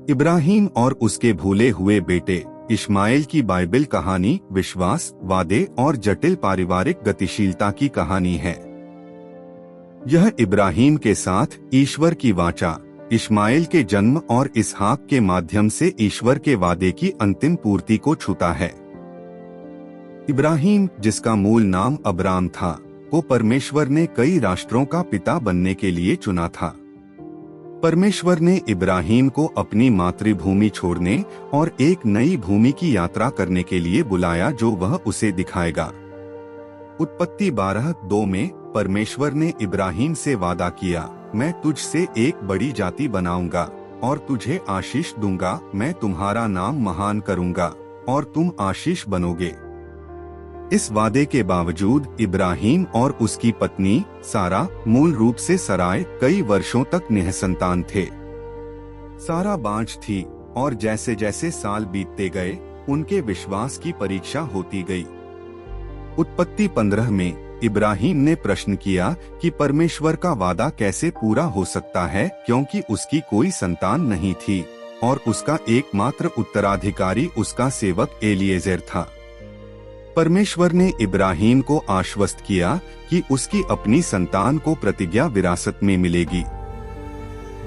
इब्राहिम और उसके भूले हुए बेटे इस्माइल की बाइबल कहानी विश्वास, वादे और जटिल पारिवारिक गतिशीलता की कहानी है। यह इब्राहिम के साथ ईश्वर की वाचा, इस्माइल के जन्म और इसहाक के माध्यम से ईश्वर के वादे की अंतिम पूर्ति को छूता है। इब्राहिम, जिसका मूल नाम अब्राम था, को परमेश्वर ने कई राष्ट्रों का पिता बनने के लिए चुना था। परमेश्वर ने इब्राहिम को अपनी मातृभूमि छोड़ने और एक नई भूमि की यात्रा करने के लिए बुलाया जो वह उसे दिखाएगा। उत्पत्ति 12:2 में परमेश्वर ने इब्राहिम से वादा किया, मैं तुझसे एक बड़ी जाति बनाऊंगा और तुझे आशीष दूंगा, मैं तुम्हारा नाम महान करूंगा और तुम आशीष बनोगे। इस वादे के बावजूद इब्राहिम और उसकी पत्नी सारा, मूल रूप से सराय, कई वर्षों तक निःसंतान थे। सारा बांझ थी और जैसे जैसे साल बीतते गए उनके विश्वास की परीक्षा होती गई। उत्पत्ति 15 में इब्राहिम ने प्रश्न किया कि परमेश्वर का वादा कैसे पूरा हो सकता है, क्योंकि उसकी कोई संतान नहीं थी और उसका एकमात्र उत्तराधिकारी उसका सेवक एलिएज़र था। परमेश्वर ने इब्राहिम को आश्वस्त किया कि उसकी अपनी संतान को प्रतिज्ञा विरासत में मिलेगी।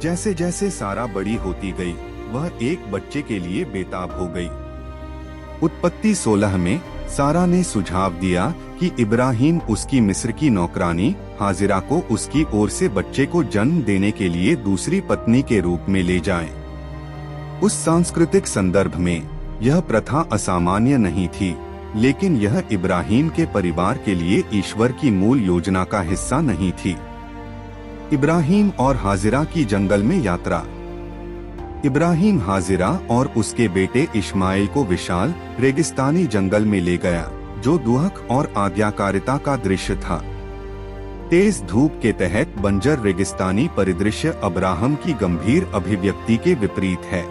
जैसे जैसे सारा बड़ी होती गई, वह एक बच्चे के लिए बेताब हो गई। उत्पत्ति 16 में सारा ने सुझाव दिया कि इब्राहिम उसकी मिस्र की नौकरानी हाजिरा को उसकी ओर से बच्चे को जन्म देने के लिए दूसरी पत्नी के रूप में ले जाए। उस सांस्कृतिक संदर्भ में यह प्रथा असामान्य नहीं थी, लेकिन यह इब्राहिम के परिवार के लिए ईश्वर की मूल योजना का हिस्सा नहीं थी। इब्राहिम और हाजिरा की जंगल में यात्रा। इब्राहिम हाजिरा और उसके बेटे इस्माइल को विशाल रेगिस्तानी जंगल में ले गया, जो दुहक और आज्ञाकारिता का दृश्य था। तेज धूप के तहत बंजर रेगिस्तानी परिदृश्य अब्राहम की गंभीर अभिव्यक्ति के विपरीत है।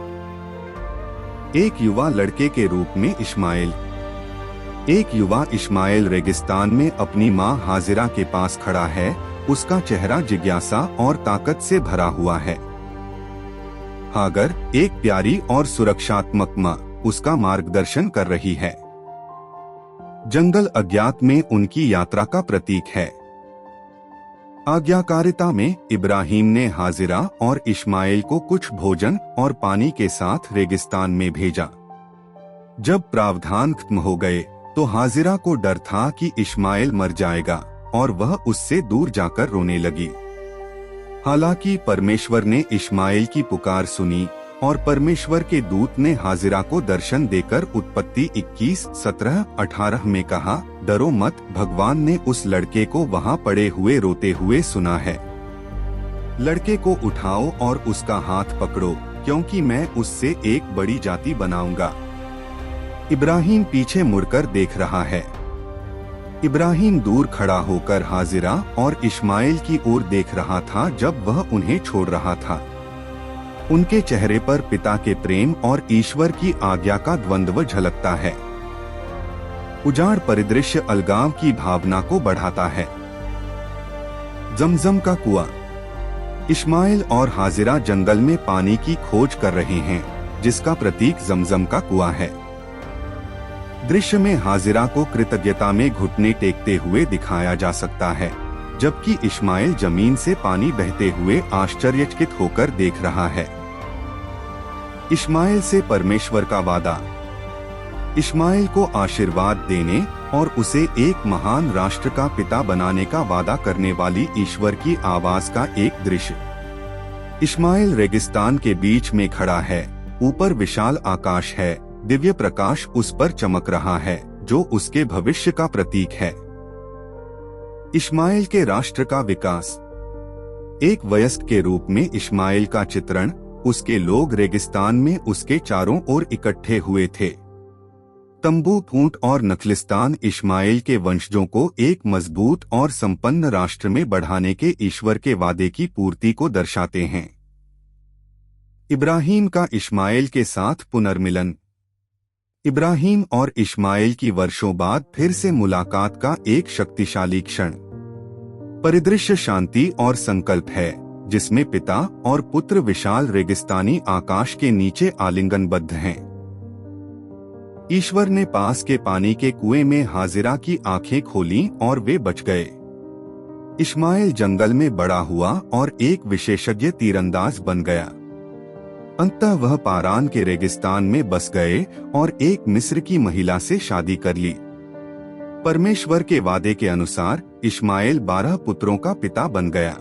एक युवा लड़के के रूप में इस्माइल रेगिस्तान में अपनी मां हाजिरा के पास खड़ा है। उसका चेहरा जिज्ञासा और ताकत से भरा हुआ है। हागर, एक प्यारी और सुरक्षात्मक मां, उसका मार्गदर्शन कर रही है। जंगल अज्ञात में उनकी यात्रा का प्रतीक है। आज्ञाकारिता में इब्राहिम ने हाजिरा और इस्माइल को कुछ भोजन और पानी के साथ रेगिस्तान में भेजा। जब प्रावधान खत्म हो गए तो हाजिरा को डर था कि इस्माइल मर जाएगा और वह उससे दूर जाकर रोने लगी। हालांकि परमेश्वर ने इस्माइल की पुकार सुनी और परमेश्वर के दूत ने हाजिरा को दर्शन देकर उत्पत्ति 21:17-18 में कहा, डरो मत, भगवान ने उस लड़के को वहां पड़े हुए रोते हुए सुना है। लड़के को उठाओ और उसका हाथ पकड़ो, क्योंकि मैं उससे एक बड़ी जाति बनाऊंगा। इब्राहिम पीछे मुड़कर देख रहा है। इब्राहिम दूर खड़ा होकर हाजिरा और इस्माइल की ओर देख रहा था जब वह उन्हें छोड़ रहा था। उनके चेहरे पर पिता के प्रेम और ईश्वर की आज्ञा का द्वंद्व झलकता है। उजाड़ परिदृश्य अलगाव की भावना को बढ़ाता है। जमजम का कुआं। इस्माइल और हाजिरा जंगल में पानी की खोज कर रहे हैं, जिसका प्रतीक जमजम का कुआं है। दृश्य में हाजिरा को कृतज्ञता में घुटने टेकते हुए दिखाया जा सकता है, जबकि इस्माइल जमीन से पानी बहते हुए आश्चर्यचकित होकर देख रहा है। इस्माइल से परमेश्वर का वादा। इस्माइल को आशीर्वाद देने और उसे एक महान राष्ट्र का पिता बनाने का वादा करने वाली ईश्वर की आवाज का एक दृश्य। इस्माइल रेगिस्तान के बीच में खड़ा है, ऊपर विशाल आकाश है, दिव्य प्रकाश उस पर चमक रहा है, जो उसके भविष्य का प्रतीक है। इस्माइल के राष्ट्र का विकास। एक वयस्क के रूप में इस्माइल का चित्रण। उसके लोग रेगिस्तान में उसके चारों ओर इकट्ठे हुए थे। तंबू, ऊंट और नखलिस्तान इस्माइल के वंशजों को एक मजबूत और संपन्न राष्ट्र में बढ़ाने के ईश्वर के वादे की पूर्ति को दर्शाते हैं। इब्राहिम का इस्माइल के साथ पुनर्मिलन। इब्राहिम और इस्माइल की वर्षों बाद फिर से मुलाकात का एक शक्तिशाली क्षण। परिदृश्य शांति और संकल्प है, जिसमें पिता और पुत्र विशाल रेगिस्तानी आकाश के नीचे आलिंगनबद्ध हैं। ईश्वर ने पास के पानी के कुएं में हाजिरा की आंखें खोलीं और वे बच गए। इश्माएल जंगल में बड़ा हुआ और एक विशेषज्ञ तीरंदाज बन गया। अंततः वह पारान के रेगिस्तान में बस गए और एक मिस्र की महिला से शादी कर ली। परमेश्वर के वादे के अनुसार इश्माएल 12 पुत्रों का पिता बन गया।